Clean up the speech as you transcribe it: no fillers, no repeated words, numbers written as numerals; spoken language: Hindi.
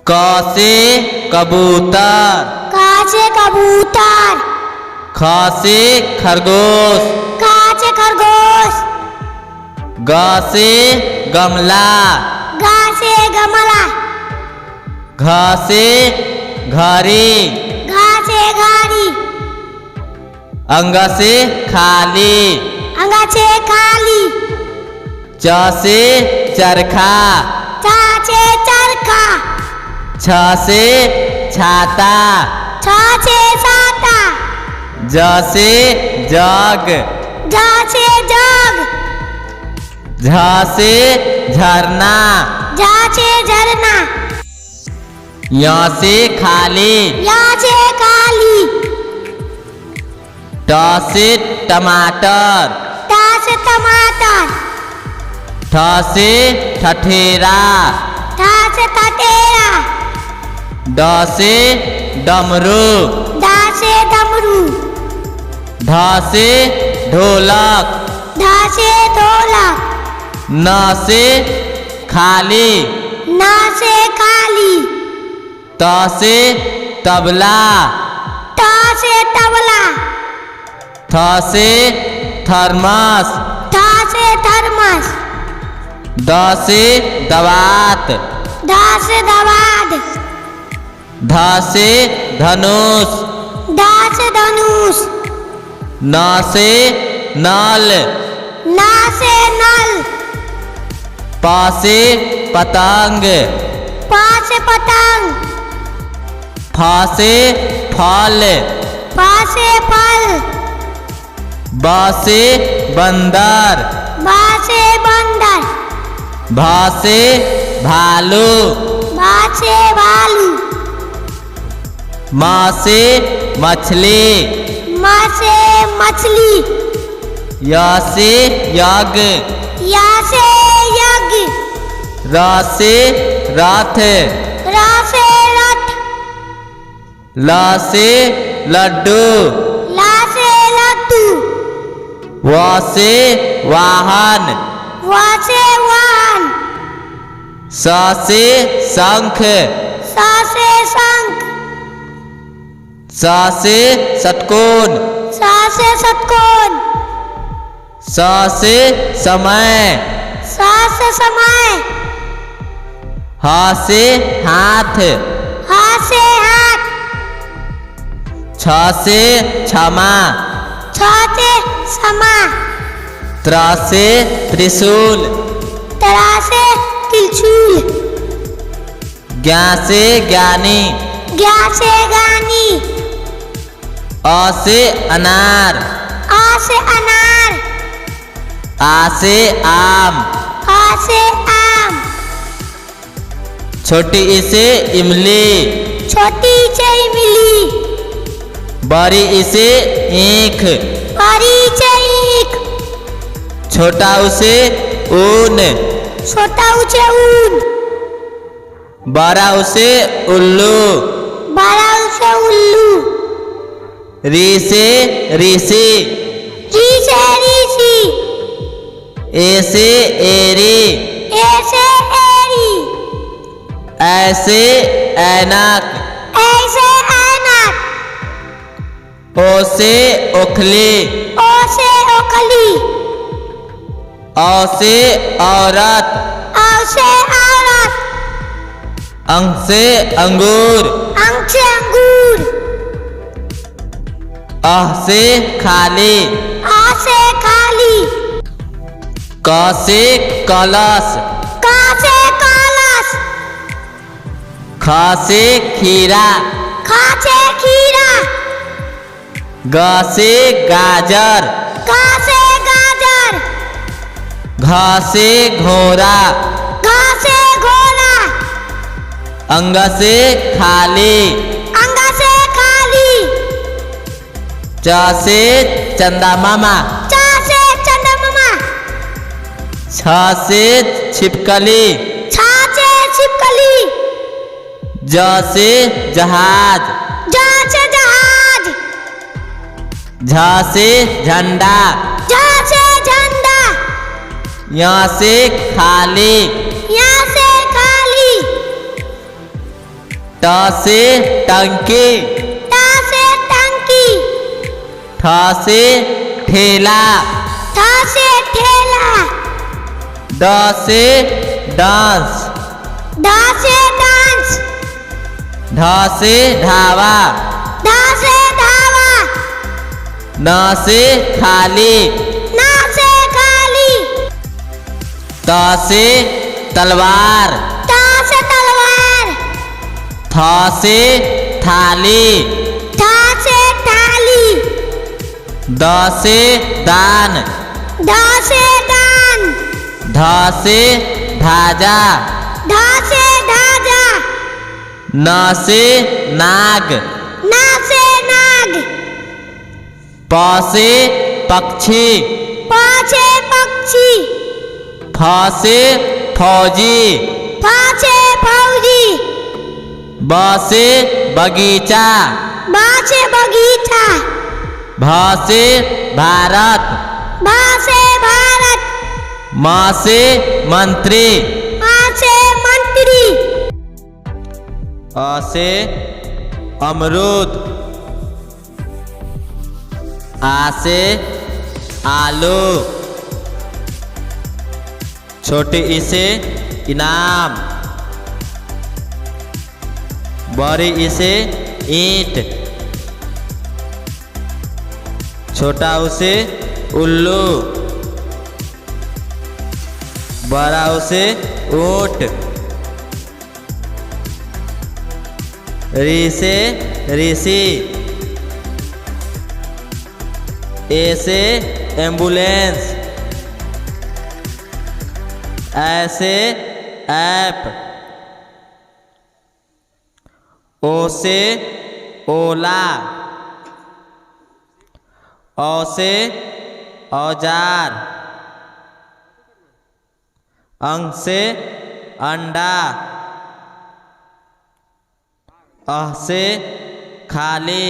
क से कबूतर, क से कबूतर। ख से खरगोश, ख से खरगोश। ग से गमला, ग से गमला। घ से घड़ी, घ से घड़ी। अंग से खाली, अंग से खाली। च से चरखा, च से चरखा। छ से छाता, छ से छाता। ज से जग, ज से जग। झ से झरना, झ से झरना। य से खाली, य से खाली। ट से टमाटर, ट से टमाटर। ठ से ठठेरा, ठ से ठठेरा। ड से डमरू, ड से डमरू। ढ से ढोलक, ढ से ढोलक। न से खाली, न से खाली। त से तबला, त से तबला। थ से थर्मस, थ से थर्मस। द से दवात, ध से दवात। ध से धनुष, ध से धनुष। न से नल, न से नल। प से पतंग, प से पतंग। फ से फल, फ से फल। ब से बंदर, ब से बंदर। भ से भालू, भ से भालू। म से मछली, म से मछली। य से यज्ञ, य से यज्ञ। र से रथ, र से रथ। ल से लड्डू, ल से लड्डू। व से वाहन, व से वाहन। स से शंख, स से शंख। स से षटकोण, स से षटकोण। स से समय, स से समय। ह से हाथ, ह से हाथ। छ से क्षमा, छ से क्षमा। त्र से त्रिशूल, त्र से त्रिशूल। ज्ञ से ज्ञानी, ज्ञ से ज्ञानी। अ से अनार, अ से अनार। आ से आम, आ से आम। छोटी ई से इमली, छोटी से इमली। बड़ी ई से ईख, बड़ी से ईख। छोटा ऊ से ऊन, छोटा ऊ से ऊन। बड़ा ऊ से उल्लू, बड़ा ऊ से उल्लू। री से ऋषि, री से ऋषि। ए से एरी, ए से एरी। ऐ से ऐनक, ऐसे ऐनक। ओ से ओखली, ओ से ओखली। औ से औरत, औ से औरत। अंग से अंगूर, अंग से अंगूर। अह से खाली, आ से खाली। क से कलश, क से कलश। ख से खीरा, ख से खीरा। ग से गाजर, ग से गाजर। घ से घोड़ा, घ से घोड़ा। अंग से खाली, अंग से खाली। च से चंदा मामा, च से चंद्रमा। छ से छिपकली, छ से छिपकली। ज से जहाज, ज से जहाज। झ से झंडा, झ से झंडा। यहाँ से खाली, यहाँ से खाली। ट से टंकी, ट से टंकी, ठ से ठेला, ठ से ठेला, ड से डांस, ढ से डांस, ढ से ढाबा, ढ से ढाबा, न से खाली, न से खाली, त से तलवार, त से तलवार, थ से थाली, थ से थाली, द से दान, ध से दान, ध से धाजा, ध से ढाजा, न से नाग, न से नाग, प से पक्षी, प से पक्षी, फ से फौजी, फ से फौजी, ब से बगीचा, ब से बगीचा, भ से भारत, भ से भारत, म से मंत्री, म से मंत्री, अ से अमरूद, आ से आलू, छोटी ई से इनाम, बड़ी ई से ईंट, छोटा ऊ से उल्लू, बड़ा ऊ से ऊंट, री से ऋषि, ए से एम्बुलेंस, ऐसे ऐप, ओ से ओला, औ से औजार, अंग से अंडा, अह से खाली,